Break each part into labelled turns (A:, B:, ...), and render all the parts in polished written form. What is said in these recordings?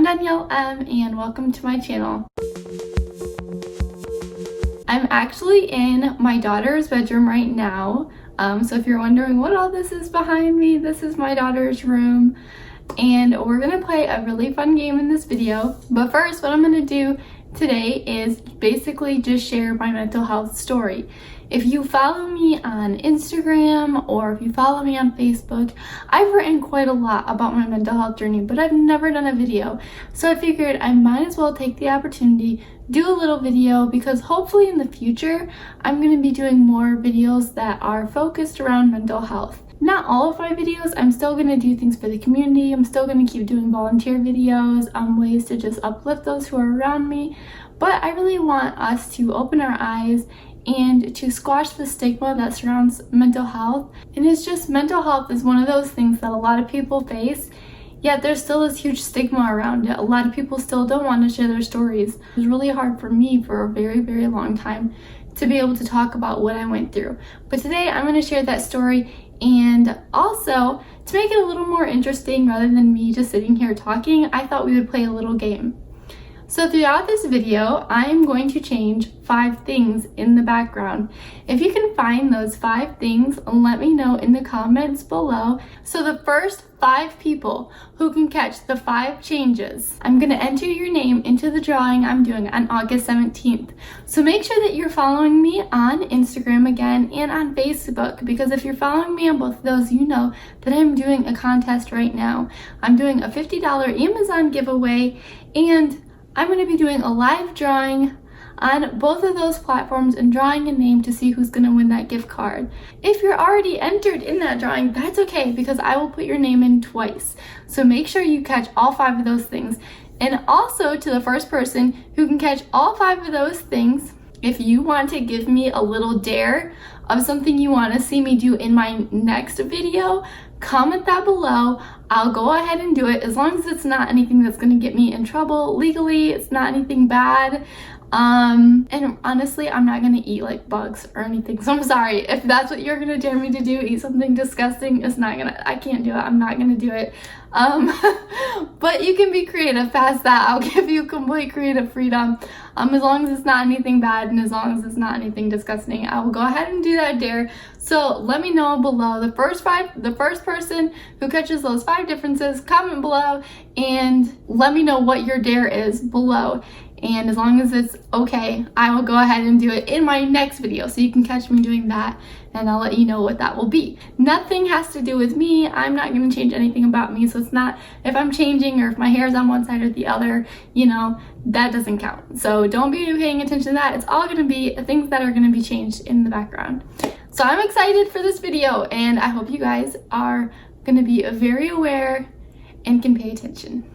A: Danielle M, and welcome to my channel. I'm actually in my daughter's bedroom right now. So if you're wondering what all this is behind me, this is my daughter's room. And we're gonna play a really fun game in this video. But first, what I'm gonna do today is basically just share my mental health story. If you follow me on Instagram or if you follow me on Facebook, I've written quite a lot about my mental health journey, but I've never done a video. So I figured I might as well take the opportunity, do a little video, because hopefully in the future, I'm gonna be doing more videos that are focused around mental health. Not all of my videos, I'm still going to do things for the community. I'm still going to keep doing volunteer videos, ways to just uplift those who are around me. But I really want us to open our eyes and to squash the stigma that surrounds mental health. And it's just, mental health is one of those things that a lot of people face, yet there's still this huge stigma around it. A lot of people still don't want to share their stories. It was really hard for me for a very, very long time to be able to talk about what I went through. But today I'm going to share that story, and also to make it a little more interesting rather than me just sitting here talking, I thought we would play a little game. So throughout this video, I'm going to change 5 things in the background. If you can find those 5 things, let me know in the comments below. So the first 5 people who can catch the 5 changes, I'm gonna enter your name into the drawing I'm doing on August 17th. So make sure that you're following me on Instagram again and on Facebook, because if you're following me on both of those, you know that I'm doing a contest right now. I'm doing a $50 Amazon giveaway, and I'm going to be doing a live drawing on both of those platforms and drawing a name to see who's going to win that gift card. If you're already entered in that drawing, that's okay, because I will put your name in twice. So make sure you catch all 5 of those things. And also, to the first person who can catch all 5 of those things, if you want to give me a little dare of something you want to see me do in my next video, comment that below. I'll go ahead and do it, as long as it's not anything that's going to get me in trouble legally. It's not anything bad. And honestly, I'm not going to eat like bugs or anything. So I'm sorry if that's what you're going to dare me to do, eat something disgusting. I can't do it. I'm not going to do it. But you can be creative past that. I'll give you complete creative freedom. As long as it's not anything bad and as long as it's not anything disgusting, I will go ahead and do that dare. So let me know below. The first person who catches those 5 differences, comment below and let me know what your dare is below. And as long as it's okay, I will go ahead and do it in my next video, so you can catch me doing that, and I'll let you know what that will be. Nothing has to do with me. I'm not going to change anything about me, so it's not if I'm changing or if my hair's on one side or the other, you know, that doesn't count. So don't be paying attention to that. It's all going to be things that are going to be changed in the background. So I'm excited for this video, and I hope you guys are going to be very aware and can pay attention.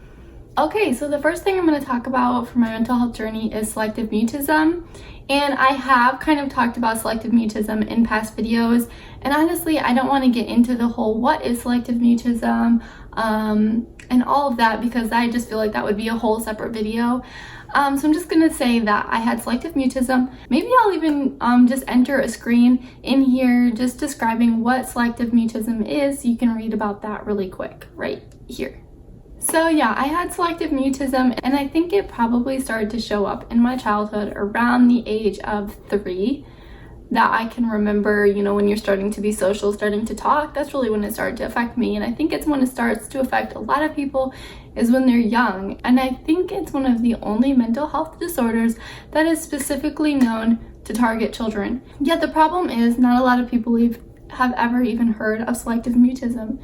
A: Okay, so the first thing I'm going to talk about for my mental health journey is selective mutism. And I have kind of talked about selective mutism in past videos. And honestly, I don't want to get into the whole what is selective mutism and all of that, because I just feel like that would be a whole separate video. So I'm just going to say that I had selective mutism. Maybe I'll even just enter a screen in here just describing what selective mutism is. You can read about that really quick right here. So yeah, I had selective mutism, and I think it probably started to show up in my childhood around the age of 3, that I can remember. You know, when you're starting to be social, starting to talk, that's really when it started to affect me. And I think it's when it starts to affect a lot of people is when they're young. And I think it's one of the only mental health disorders that is specifically known to target children. Yet the problem is not a lot of people have ever even heard of selective mutism.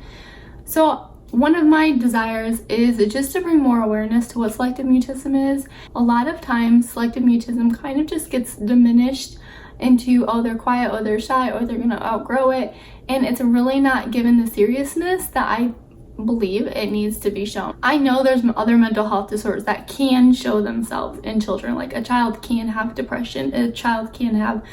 A: So one of my desires is just to bring more awareness to what selective mutism is. A lot of times, selective mutism kind of just gets diminished into, oh, they're quiet, oh, they're shy, or they're gonna outgrow it. And it's really not given the seriousness that I believe it needs to be shown. I know there's other mental health disorders that can show themselves in children. Like a child can have depression, a child can have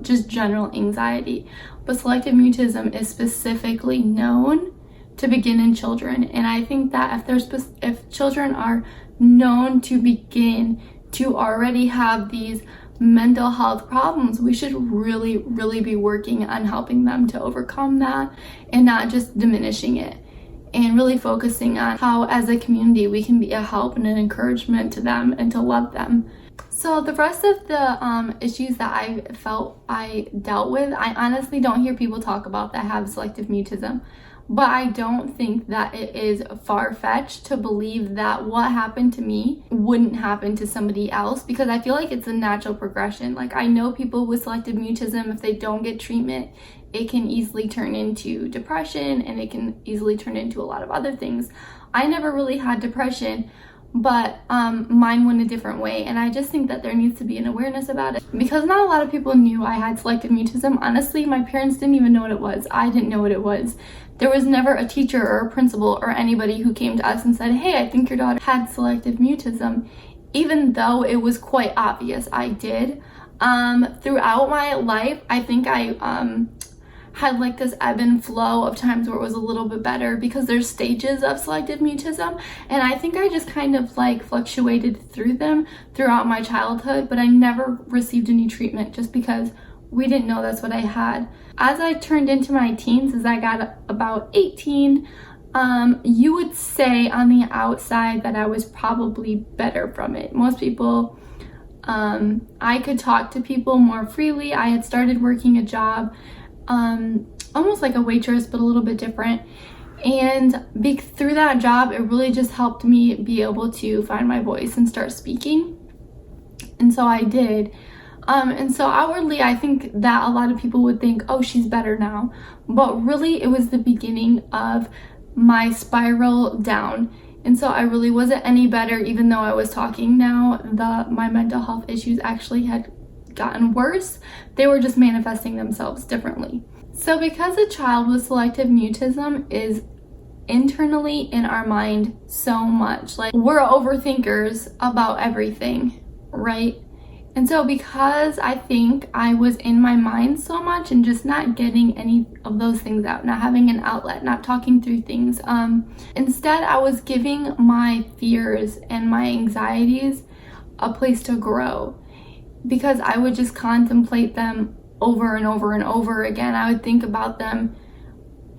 A: just general anxiety. But selective mutism is specifically known to begin in children, and I think that if children are known to begin to already have these mental health problems, we should really be working on helping them to overcome that and not just diminishing it. and really focusing on how as a community we can be a help and an encouragement to them and to love them. So the rest of the issues that I felt I dealt with, I honestly don't hear people talk about that have selective mutism. But I don't think that it is far-fetched to believe that what happened to me wouldn't happen to somebody else, because I feel like it's a natural progression. Like, I know people with selective mutism, if they don't get treatment, it can easily turn into depression and it can easily turn into a lot of other things. I never really had depression, but mine went a different way, and I just think that there needs to be an awareness about it, because not a lot of people knew I had selective mutism. Honestly, my parents didn't even know what it was. I didn't know what it was. There was never a teacher or a principal or anybody who came to us and said, hey, I think your daughter had selective mutism, even though it was quite obvious I did. Throughout my life, I think I had like this ebb and flow of times where it was a little bit better, because there's stages of selective mutism, and I think I just kind of like fluctuated through them throughout my childhood, but I never received any treatment just because we didn't know that's what I had. As I turned into my teens, as I got about 18, you would say on the outside that I was probably better from it. Most people, I could talk to people more freely. I had started working a job, almost like a waitress, but a little bit different. And through that job, it really just helped me be able to find my voice and start speaking. And so I did. And so outwardly, I think that a lot of people would think, oh, she's better now. But really, it was the beginning of my spiral down. And so I really wasn't any better, even though I was talking now. My mental health issues actually had gotten worse. They were just manifesting themselves differently. So because a child with selective mutism is internally in our mind so much, like, we're overthinkers about everything, right? And so because I think I was in my mind so much and just not getting any of those things out, not having an outlet, not talking through things, instead I was giving my fears and my anxieties a place to grow, because I would just contemplate them over and over and over again. I would think about them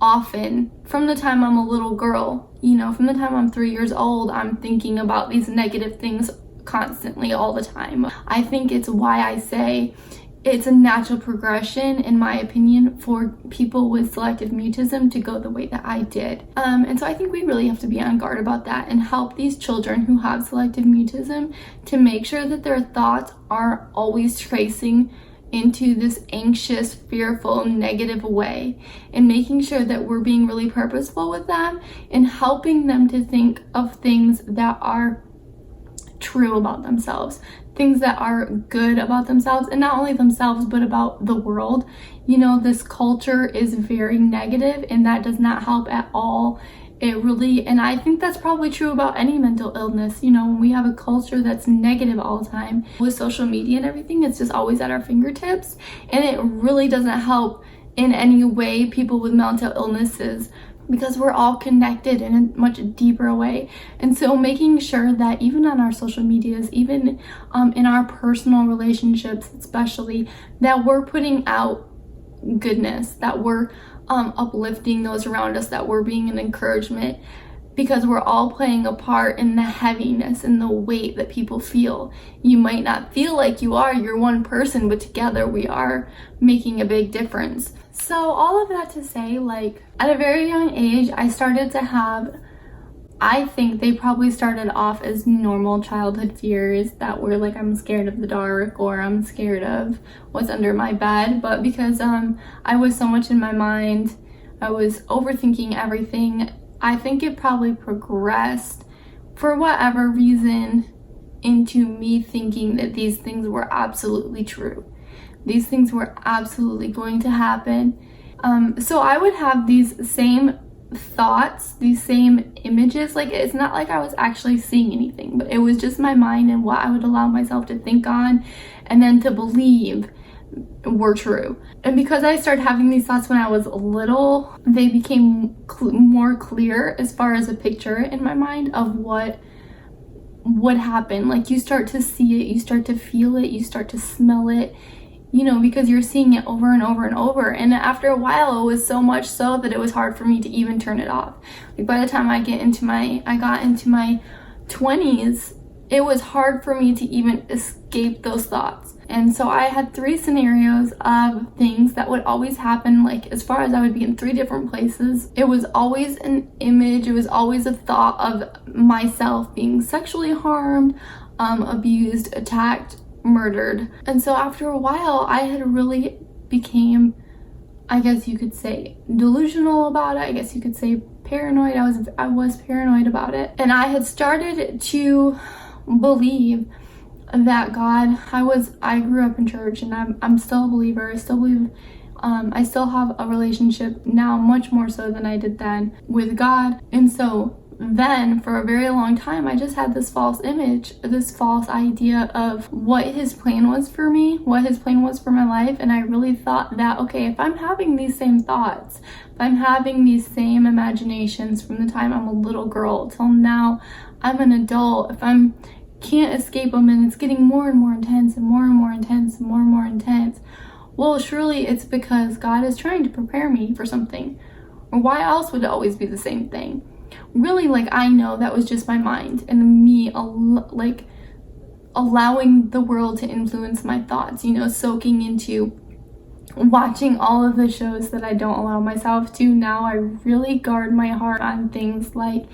A: often from the time I'm a little girl. You know, from the time I'm 3 years old, I'm thinking about these negative things constantly all the time. I think it's why I say it's a natural progression, in my opinion, for people with selective mutism to go the way that I did. And so I think we really have to be on guard about that and help these children who have selective mutism to make sure that their thoughts are always tracing into this anxious, fearful, negative way, and making sure that we're being really purposeful with them and helping them to think of things that are true about themselves, things that are good about themselves, and not only themselves but about the world. You know, this culture is very negative, and that does not help at all. It really, and I think that's probably true about any mental illness. You know, when we have a culture that's negative all the time with social media and everything, it's just always at our fingertips, and it really doesn't help in any way people with mental illnesses, because we're all connected in a much deeper way. And so making sure that even on our social medias, even in our personal relationships especially, that we're putting out goodness, that we're uplifting those around us, that we're being an encouragement, because we're all playing a part in the heaviness and the weight that people feel. You might not feel like you're one person, but together we are making a big difference. So all of that to say, like, at a very young age, I started to have, I think they probably started off as normal childhood fears that were like, I'm scared of the dark, or I'm scared of what's under my bed. But because I was so much in my mind, I was overthinking everything, I think it probably progressed, for whatever reason, into me thinking that these things were absolutely true. These things were absolutely going to happen. So I would have these same thoughts, these same images. Like, it's not like I was actually seeing anything, but it was just my mind and what I would allow myself to think on and then to believe were true. And because I started having these thoughts when I was little, they became more clear as far as a picture in my mind of what would happen. Like, you start to see it, you start to feel it, you start to smell it, because you're seeing it over and over and over. And after a while, it was so much so that it was hard for me to even turn it off. Like by the time I got into my 20s, it was hard for me to even escape those thoughts. And so I had 3 scenarios of things that would always happen, like as far as I would be in 3 different places. It was always an image, it was always a thought of myself being sexually harmed, abused, attacked, murdered. And so after a while, I had really became, I guess you could say, delusional about it. I guess you could say paranoid. I was paranoid about it. And I had started to believe that God, I grew up in church, and I'm still a believer. I still believe, I still have a relationship now, much more so than I did then, with God. And so then for a very long time, I just had this false image, this false idea of what his plan was for me, what his plan was for my life. And I really thought that, okay, if I'm having these same thoughts, if I'm having these same imaginations from the time I'm a little girl till now I'm an adult, if I can't escape them and it's getting more and more intense and more and more intense and more and more intense, well, surely it's because God is trying to prepare me for something. Or why else would it always be the same thing? Really, like, I know that was just my mind and me, like, allowing the world to influence my thoughts, soaking into watching all of the shows that I don't allow myself to. Now I really guard my heart on things like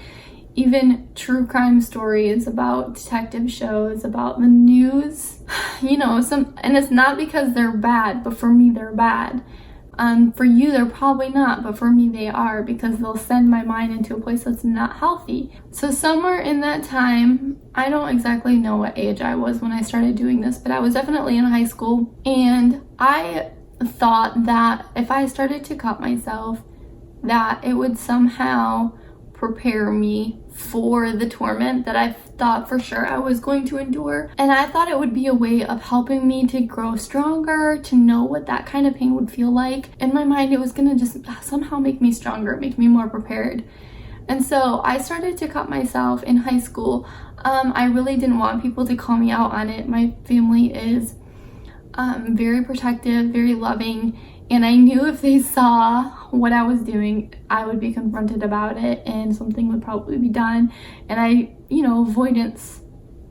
A: even true crime stories, about detective shows, about the news, and it's not because they're bad, but for me they're bad. For you they're probably not, but for me they are, because they'll send my mind into a place that's not healthy. So somewhere in that time, I don't exactly know what age I was when I started doing this, but I was definitely in high school, and I thought that if I started to cut myself, that it would somehow prepare me for the torment that I thought for sure I was going to endure. And I thought it would be a way of helping me to grow stronger, to know what that kind of pain would feel like. In my mind, it was gonna just somehow make me stronger, make me more prepared. And so I started to cut myself in high school. I really didn't want people to call me out on it. My family is very protective, very loving, and I knew if they saw what I was doing, I would be confronted about it and something would probably be done. And avoidance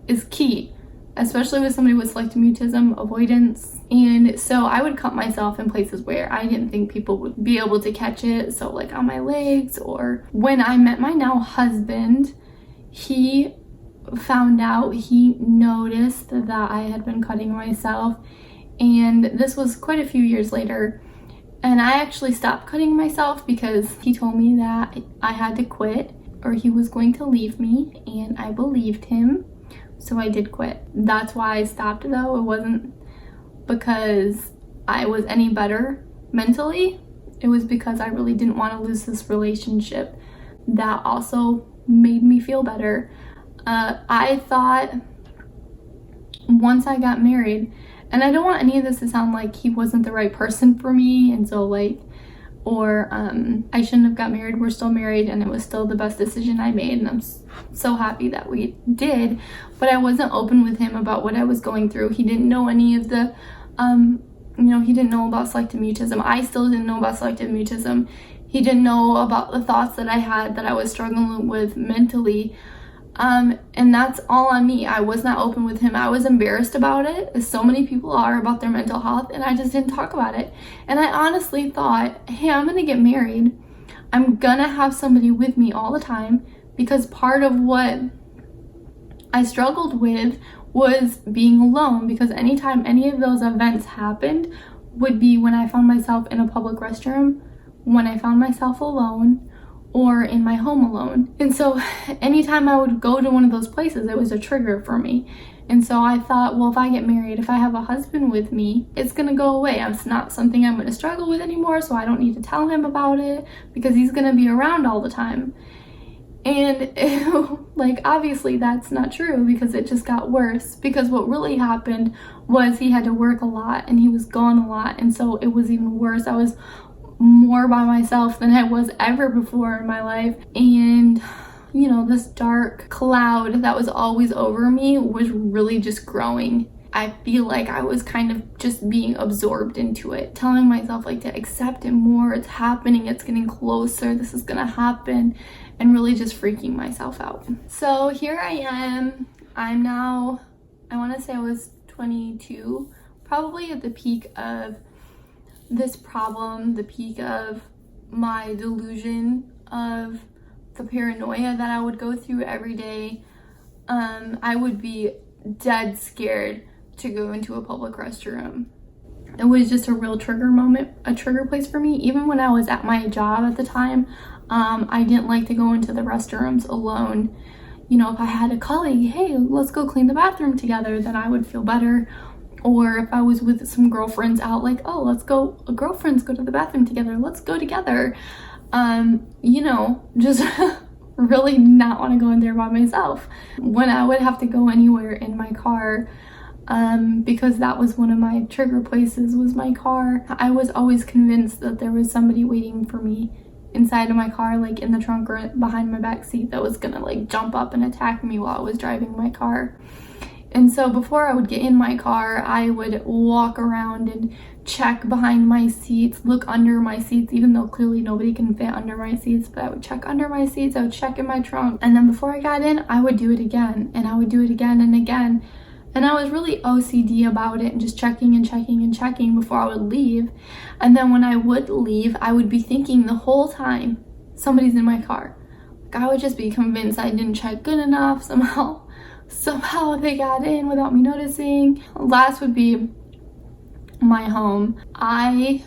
A: is key, especially with somebody with selective mutism, avoidance. And so I would cut myself in places where I didn't think people would be able to catch it. So like on my legs, or when I met my now husband, he found out, he noticed that I had been cutting myself. And this was quite a few years later. And I actually stopped cutting myself because he told me that I had to quit or he was going to leave me, and I believed him. So I did quit. That's why I stopped though. It wasn't because I was any better mentally. It was because I really didn't want to lose this relationship that also made me feel better. I thought once I got married, and I don't want any of this to sound like he wasn't the right person for me, and so I shouldn't have got married. We're still married, and it was still the best decision I made, and I'm so happy that we did. But I wasn't open with him about what I was going through. He didn't know any of the, he didn't know about selective mutism. I still didn't know about selective mutism. He didn't know about the thoughts that I had that I was struggling with mentally. And that's all on me. I was not open with him. I was embarrassed about it, as so many people are about their mental health, and I just didn't talk about it. And I honestly thought, hey, I'm gonna get married. I'm gonna have somebody with me all the time, because part of what I struggled with was being alone, because anytime any of those events happened would be when I found myself in a public restroom, when I found myself alone, or in my home alone. And so anytime I would go to one of those places, it was a trigger for me. And so I thought, well, if I get married, if I have a husband with me, it's gonna go away. It's not something I'm gonna struggle with anymore, so I don't need to tell him about it because he's gonna be around all the time. And obviously that's not true, because it just got worse. Because what really happened was he had to work a lot and he was gone a lot, and so it was even worse. I was more by myself than I was ever before in my life. And this dark cloud that was always over me was really just growing. I feel like I was kind of just being absorbed into it, telling myself like to accept it more. It's happening, it's getting closer, this is gonna happen, and really just freaking myself out. So here I am. I'm now, I want to say I was 22, probably at the peak of this problem, the peak of my delusion, of the paranoia that I would go through every day. I would be dead scared to go into a public restroom. It was just a real trigger moment, a trigger place for me. Even when I was at my job at the time, I didn't like to go into the restrooms alone. You know, if I had a colleague, hey, let's go clean the bathroom together, then I would feel better. Or if I was with some girlfriends out, like, oh, let's go, girlfriends go to the bathroom together, let's go together. You know, just really not want to go in there by myself. When I would have to go anywhere in my car, because that was one of my trigger places, was my car. I was always convinced that there was somebody waiting for me inside of my car, like in the trunk or behind my back seat, that was gonna like jump up and attack me while I was driving my car. And so before I would get in my car, I would walk around and check behind my seats, look under my seats, even though clearly nobody can fit under my seats, but I would check under my seats, I would check in my trunk, and then before I got in, I would do it again, and I would do it again and again. And I was really OCD about it and just checking and checking and checking before I would leave. And then when I would leave, I would be thinking the whole time, somebody's in my car. Like, I would just be convinced I didn't check good enough. Somehow they got in without me noticing. Last would be my home. I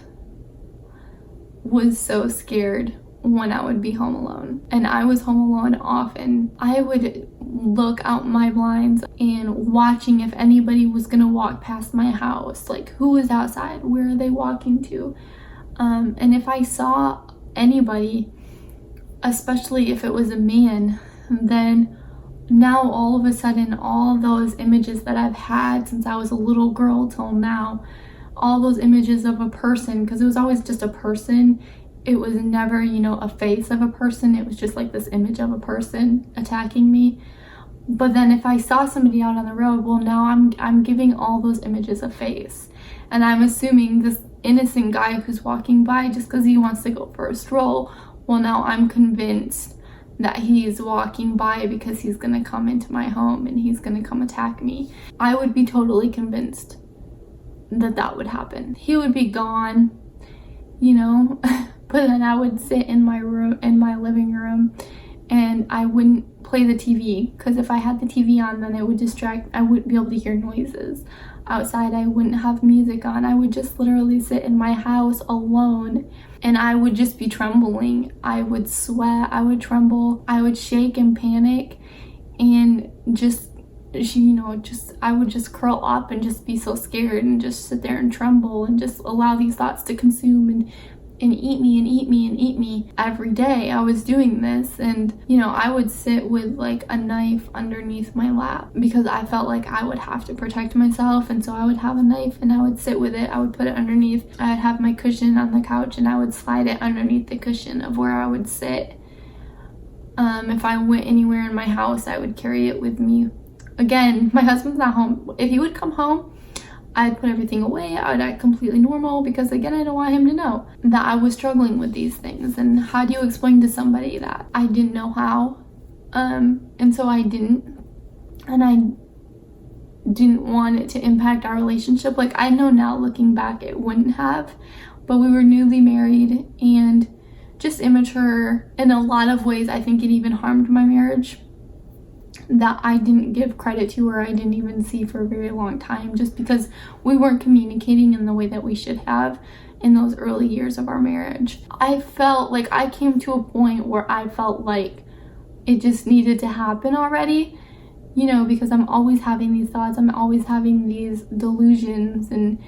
A: was so scared when I would be home alone. And I was home alone often. I would look out my blinds and watching if anybody was gonna walk past my house. Like, who was outside? Where are they walking to? And if I saw anybody, especially if it was a man, then now all of a sudden all those images that I've had since I was a little girl till now, all those images of a person, because it was always just a person, it was never, you know, a face of a person, it was just like this image of a person attacking me. But then if I saw somebody out on the road, well, now I'm giving all those images a face, and I'm assuming this innocent guy who's walking by just because he wants to go for a stroll, well, now I'm convinced that he's walking by because he's gonna come into my home and he's gonna come attack me. I would be totally convinced that that would happen. He would be gone, you know, but then I would sit in my room, in my living room, and I wouldn't play the TV, because if I had the TV on, then it would distract, I wouldn't be able to hear noises outside. I wouldn't have music on. I would just literally sit in my house alone, and I would just be trembling. I would sweat, I would tremble, I would shake and panic, and just, you know, I would just curl up and just be so scared and just sit there and tremble and just allow these thoughts to consume and eat me and eat me and eat me. Every day I was doing this, and you know, I would sit with like a knife underneath my lap because I felt like I would have to protect myself, and so I would have a knife and I would sit with it. I would put it underneath. I'd have my cushion on the couch and I would slide it underneath the cushion of where I would sit. If I went anywhere in my house, I would carry it with me. Again, my husband's not home. If he would come home, I'd put everything away. I would act completely normal because, again, I don't want him to know that I was struggling with these things. And how do you explain to somebody that? I didn't know how. And so I didn't. And I didn't want it to impact our relationship. Like, I know now, looking back, it wouldn't have. But we were newly married and just immature in a lot of ways. I think it even harmed my marriage, that I didn't give credit to, or I didn't even see for a very long time, just because we weren't communicating in the way that we should have in those early years of our marriage. I felt like I came to a point where I felt like it just needed to happen already, you know, because I'm always having these thoughts, I'm always having these delusions, and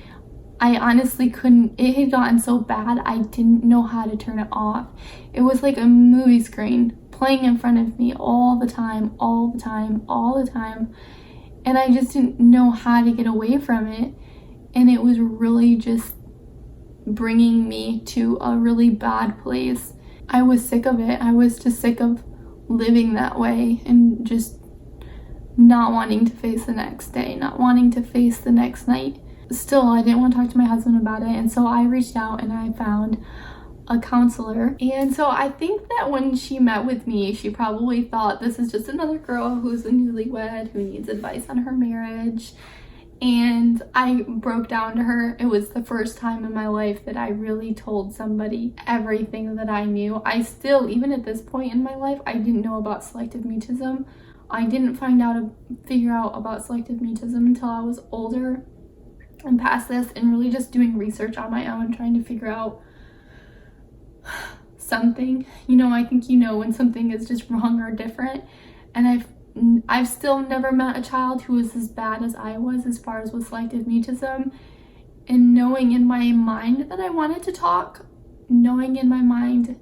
A: I honestly couldn't, it had gotten so bad I didn't know how to turn it off. It was like a movie screen playing in front of me all the time, all the time, all the time. And I just didn't know how to get away from it. And it was really just bringing me to a really bad place. I was sick of it. I was just sick of living that way and just not wanting to face the next day, not wanting to face the next night. Still, I didn't want to talk to my husband about it, and so I reached out and I found a counselor. And so I think that when she met with me, she probably thought this is just another girl who's a newlywed who needs advice on her marriage. And I broke down to her. It was the first time in my life that I really told somebody everything that I knew. I still, even at this point in my life, I didn't know about selective mutism. I didn't figure out about selective mutism until I was older and past this, and really just doing research on my own, trying to figure out something. You know, I think you know when something is just wrong or different. And I've still never met a child who was as bad as I was as far as with selective mutism. And knowing in my mind that I wanted to talk, knowing in my mind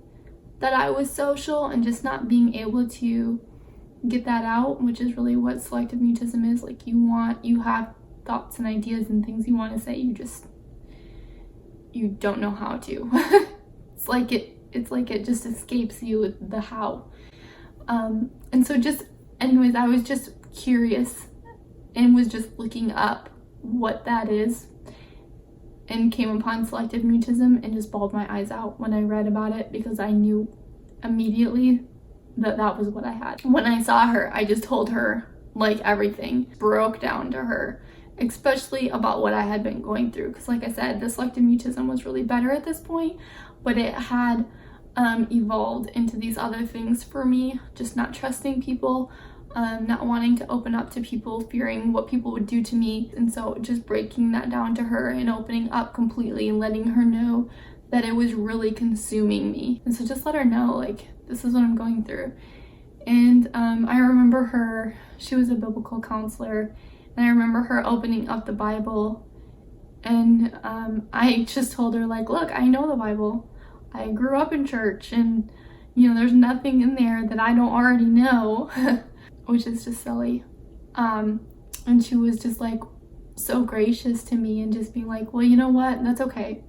A: that I was social, and just not being able to get that out, which is really what selective mutism is. Like, you have thoughts and ideas and things you want to say, you don't know how to. It's like it just escapes you with the how. And so anyways, I was just curious and was just looking up what that is, and came upon selective mutism and just bawled my eyes out when I read about it, because I knew immediately that was what I had. When I saw her, I just told her like everything, broke down to her, especially about what I had been going through. Because like I said, the selective mutism was really better at this point, but it had evolved into these other things for me, just not trusting people, not wanting to open up to people, fearing what people would do to me. And so just breaking that down to her and opening up completely and letting her know that it was really consuming me. And so just let her know, like, this is what I'm going through. And I remember she was a biblical counselor, and I remember her opening up the Bible, and I just told her, like, look, I know the Bible. I grew up in church, and you know, there's nothing in there that I don't already know, which is just silly. And she was just like so gracious to me, and just being like, well, you know what, that's okay.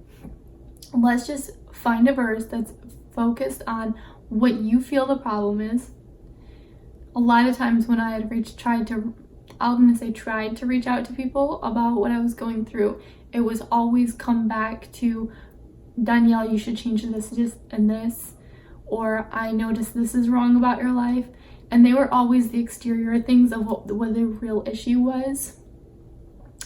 A: Let's just find a verse that's focused on what you feel the problem is. A lot of times when I had tried to reach out to people about what I was going through, it was always come back to, Danielle, you should change this and this, or I noticed this is wrong about your life. And they were always the exterior things of what the real issue was.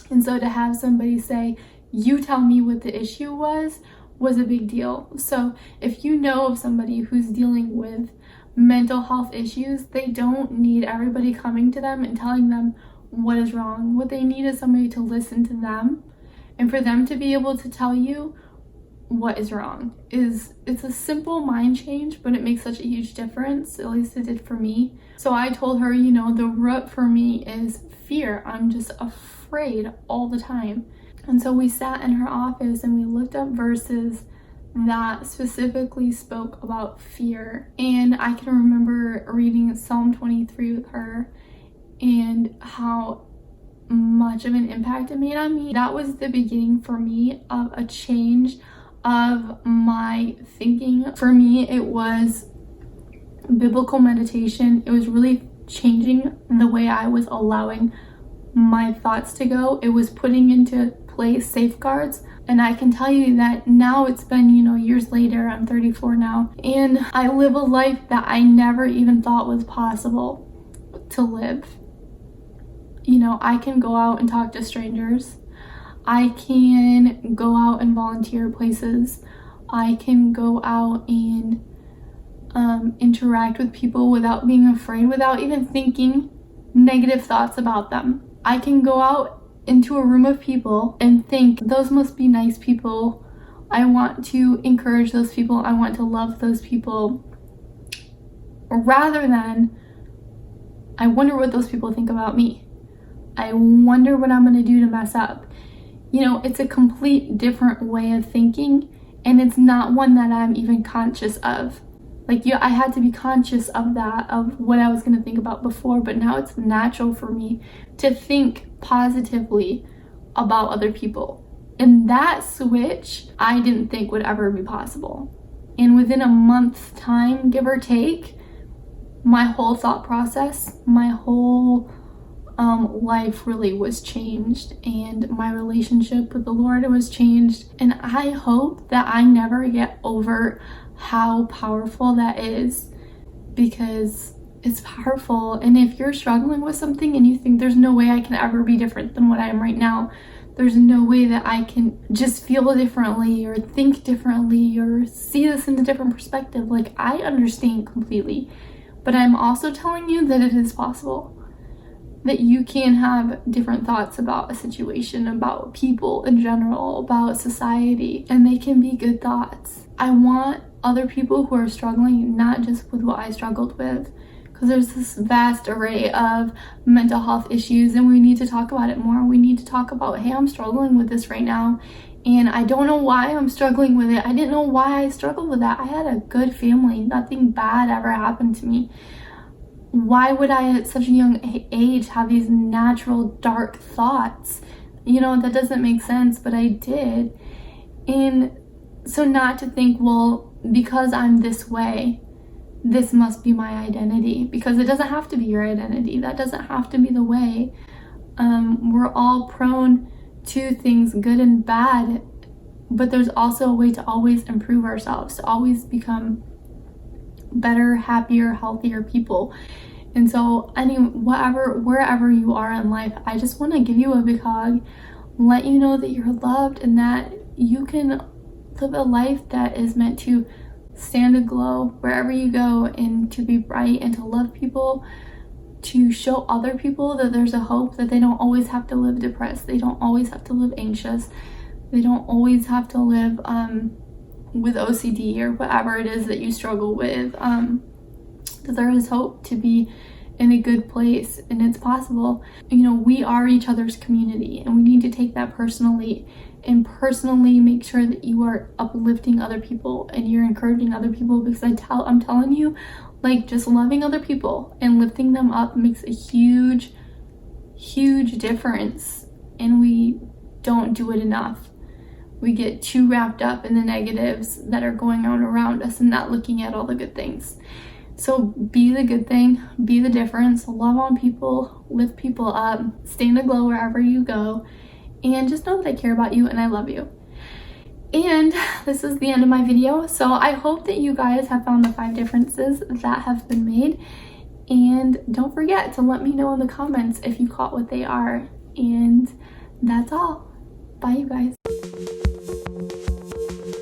A: And so to have somebody say, you tell me what the issue was a big deal. So if you know of somebody who's dealing with mental health issues, they don't need everybody coming to them and telling them what is wrong. What they need is somebody to listen to them, and for them to be able to tell you what is wrong. It's a simple mind change, but it makes such a huge difference. At least it did for me. So I told her, you know, the root for me is fear. I'm just afraid all the time. And so we sat in her office and we looked up verses that specifically spoke about fear. And I can remember reading Psalm 23 with her and how much of an impact it made on me. That was the beginning for me of a change of my thinking. For me, it was biblical meditation. It was really changing the way I was allowing my thoughts to go. It was putting into place safeguards. And I can tell you that now it's been, you know, years later, I'm 34 now, and I live a life that I never even thought was possible to live. You know, I can go out and talk to strangers. I can go out and volunteer places. I can go out and interact with people without being afraid, without even thinking negative thoughts about them. I can go out into a room of people and think, those must be nice people. I want to encourage those people. I want to love those people. Rather than, I wonder what those people think about me. I wonder what I'm going to do to mess up. You know, it's a complete different way of thinking, and it's not one that I'm even conscious of. Like, yeah, I had to be conscious of that, of what I was going to think about before, but now it's natural for me to think positively about other people. And that switch, I didn't think would ever be possible. And within a month's time, give or take, my whole thought process, my whole life really was changed, and my relationship with the Lord was changed. And I hope that I never get over how powerful that is, because it's powerful. And if you're struggling with something and you think there's no way I can ever be different than what I am right now, there's no way that I can just feel differently or think differently or see this in a different perspective, like, I understand completely. But I'm also telling you that it is possible, that you can have different thoughts about a situation, about people in general, about society, and they can be good thoughts. I want other people who are struggling, not just with what I struggled with, because there's this vast array of mental health issues, and we need to talk about it more. We need to talk about, hey, I'm struggling with this right now, and I don't know why I'm struggling with it. I didn't know why I struggled with that. I had a good family. Nothing bad ever happened to me. Why would I at such a young age have these natural dark thoughts? You know, that doesn't make sense, but I did. And so not to think, well, because I'm this way, this must be my identity, because it doesn't have to be your identity. That doesn't have to be the way. We're all prone to things good and bad, but there's also a way to always improve ourselves, to always become better, happier, healthier people. And so wherever you are in life, I just want to give you a big hug, let you know that you're loved and that you can live a life that is meant to stand aglow wherever you go, and to be bright and to love people, to show other people that there's a hope, that they don't always have to live depressed, they don't always have to live anxious, they don't always have to live with OCD or whatever it is that you struggle with, that there is hope to be in a good place, and it's possible. You know, we are each other's community, and we need to take that personally, and personally make sure that you are uplifting other people and you're encouraging other people, because I'm telling you, like, just loving other people and lifting them up makes a huge difference, and we don't do it enough. We get too wrapped up in the negatives that are going on around us and not looking at all the good things. So be the good thing, be the difference, love on people, lift people up, stand aglow wherever you go, and just know that I care about you and I love you. And this is the end of my video. So I hope that you guys have found the 5 differences that have been made. And don't forget to let me know in the comments if you caught what they are. And that's all. Bye, you guys.